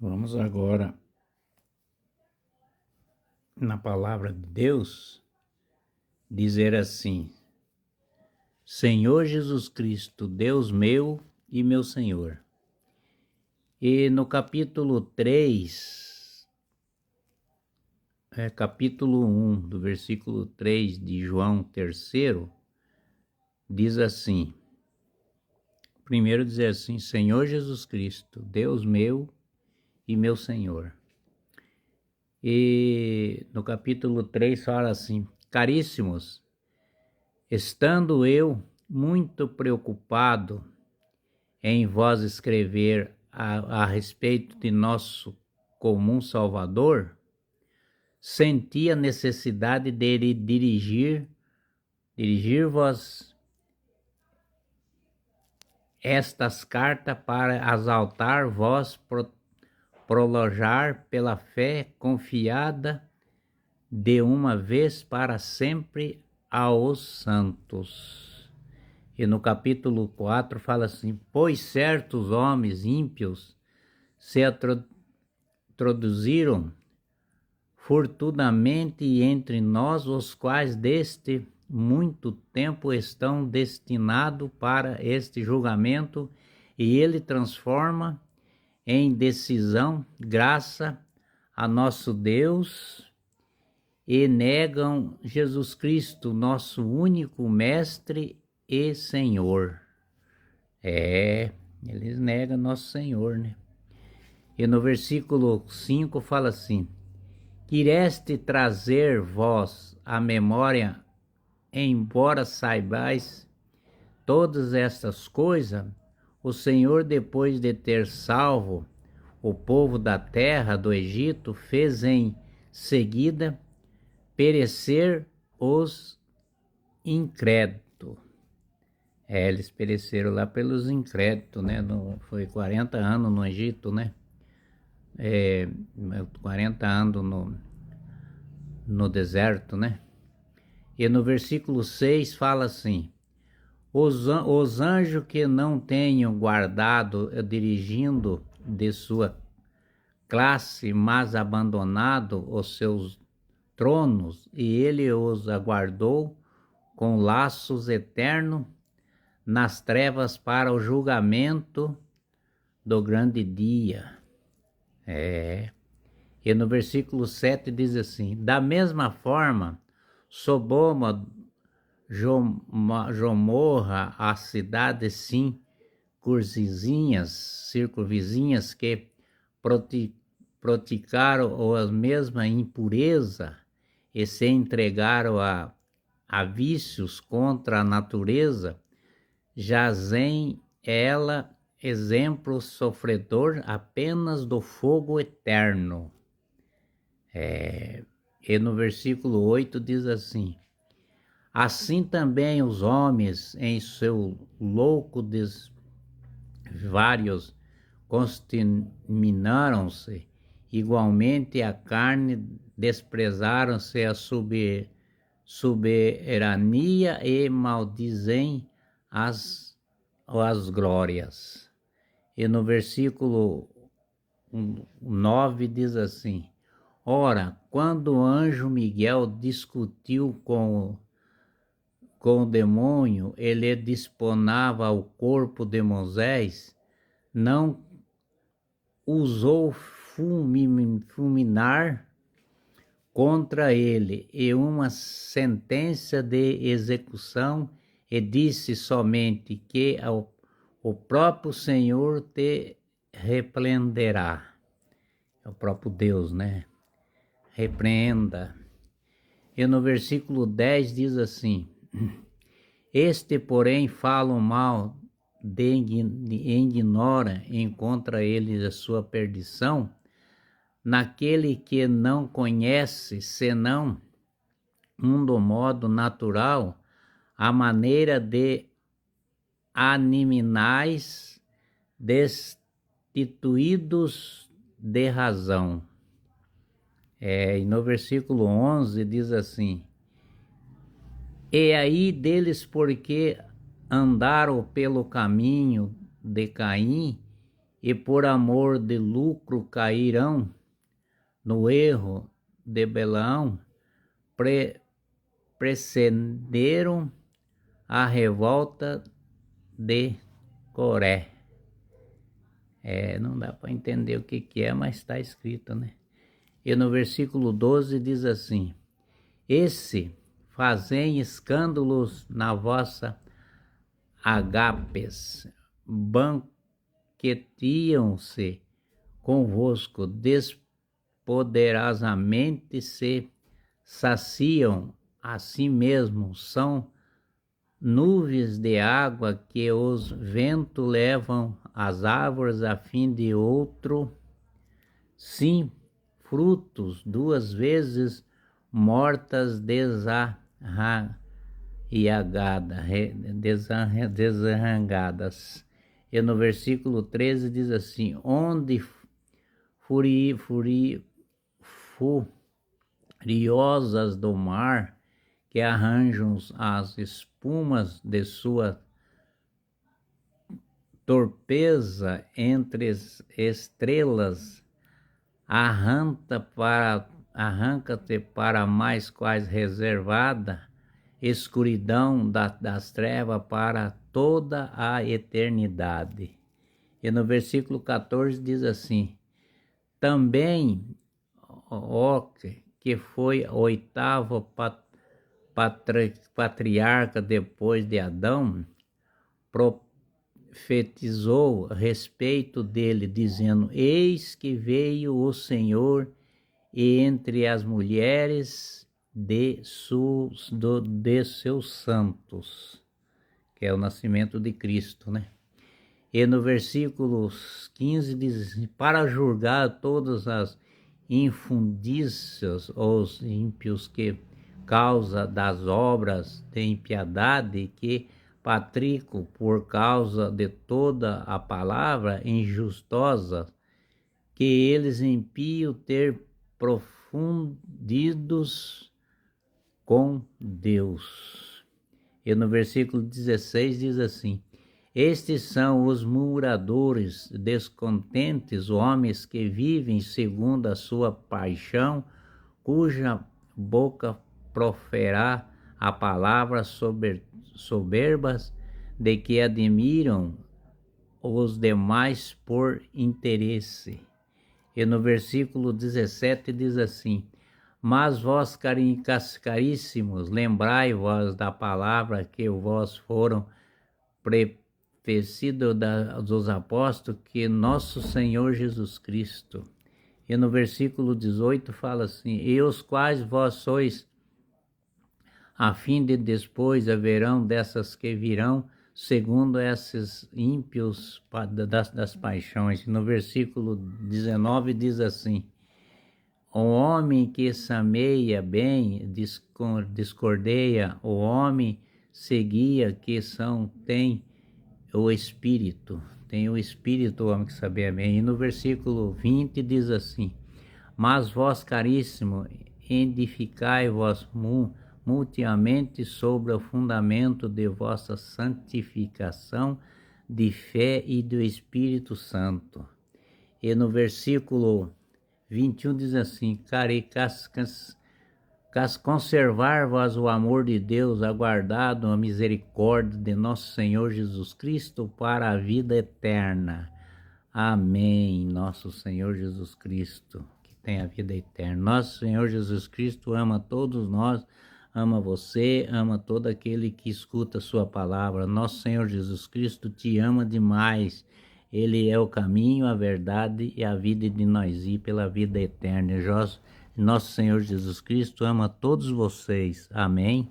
Vamos agora na palavra de Deus dizer assim: Senhor Jesus Cristo, Deus meu e meu Senhor. E no capítulo 3, capítulo 1, do versículo 3 de João 3, diz assim: primeiro dizer assim: Senhor Jesus Cristo, Deus meu e meu Senhor. E no capítulo 3 fala assim: Caríssimos, estando eu muito preocupado em vós escrever a respeito de nosso comum Salvador, senti a necessidade de dirigir-vos estas cartas para exaltar vós, prologar pela fé confiada de uma vez para sempre aos santos. E no capítulo 4 fala assim: Pois certos homens ímpios se introduziram fortunadamente entre nós, os quais deste muito tempo estão destinados para este julgamento, e ele transforma em decisão graça a nosso Deus e negam Jesus Cristo, nosso único mestre e Senhor. Eles negam nosso Senhor, né? E no versículo 5 fala assim: Quireste trazer vós a memória, embora saibais todas estas coisas, o Senhor, depois de ter salvo o povo da terra do Egito, fez em seguida perecer os incrédulos. Eles pereceram lá pelos incrédulos, né? Foi 40 anos no Egito, né? 40 anos no deserto, né? E no versículo 6 fala assim: os anjos que não tenham guardado, dirigindo de sua classe, mas abandonado os seus tronos, e ele os aguardou com laços eternos nas trevas para o julgamento do grande dia. E no versículo 7 diz assim: Da mesma forma, Sodoma, Gomorra, a cidade circunvizinhas que praticaram a mesma impureza e se entregaram a vícios contra a natureza, jazem ela exemplo sofredor apenas do fogo eterno. E no versículo 8 diz assim: Assim também os homens em seu louco desvários contaminaram-se, igualmente a carne desprezaram-se a soberania e maldizem as glórias. E no versículo 9 diz assim: Ora, quando o anjo Miguel discutiu com o demônio, ele disponava o corpo de Moisés, não ousou fulminar contra ele e uma sentença de execução, e disse somente que o próprio Senhor te repreenderá. É o próprio Deus, né? Repreenda. E no versículo 10 diz assim: Este, porém, fala mal, ignora, encontra ele a sua perdição, naquele que não conhece, senão do modo natural, a maneira de animais destituídos de razão. E no versículo 11 diz assim: E aí deles, porque andaram pelo caminho de Caim e por amor de lucro cairão no erro de Balaão, precederam a revolta de Coré. Não dá para entender o que é, mas está escrito, né? E no versículo 12 diz assim: esse fazem escândalos na vossa agapes, banqueteiam-se convosco, despoderosamente se saciam a si mesmos, são nuvens de água que os ventos levam às árvores a fim de outro, sim, frutos duas vezes mortas desarrangadas. E no versículo 13 diz assim: onde furiosas do mar, que arranjam as espumas de sua torpeza entre estrelas, arranca-te para mais quais reservada, escuridão das trevas para toda a eternidade. E no versículo 14 diz assim: também Oque, que foi o oitavo patriarca depois de Adão, profetizou a respeito dele, dizendo: eis que veio o Senhor, e entre as mulheres de seus santos, que é o nascimento de Cristo, né? E no versículo 15 diz assim: para julgar todas as infundícias, os ímpios, que causa das obras de impiedade que praticam por causa de toda a palavra injustosa que eles impiam ter profundidos com Deus. E no versículo 16 diz assim: estes são os murmuradores, descontentes, homens que vivem segundo a sua paixão, cuja boca proferá a palavra soberbas, de que admiram os demais por interesse. E no versículo 17 diz assim: mas vós, caríssimos, lembrai-vos da palavra que vós foram profecido dos apóstolos, que nosso Senhor Jesus Cristo. E no versículo 18 fala assim: e os quais vós sois, a fim de depois haverão dessas que virão, segundo esses ímpios das paixões. No versículo 19 diz assim: o homem que sameia bem, discordeia, o homem seguia que tem o Espírito o homem que sabeia bem. E no versículo 20 diz assim: mas vós, caríssimo, edificai-vos mutuamente sobre o fundamento de vossa santificação, de fé e do Espírito Santo. E no versículo 21 diz assim: conservar-vos o amor de Deus, aguardado a misericórdia de nosso Senhor Jesus Cristo para a vida eterna. Amém. Nosso Senhor Jesus Cristo, que tem a vida eterna. Nosso Senhor Jesus Cristo ama todos nós, ama você, ama todo aquele que escuta a sua palavra. Nosso Senhor Jesus Cristo te ama demais. Ele é o caminho, a verdade e a vida de nós ir pela vida eterna. Nosso Senhor Jesus Cristo ama todos vocês. Amém.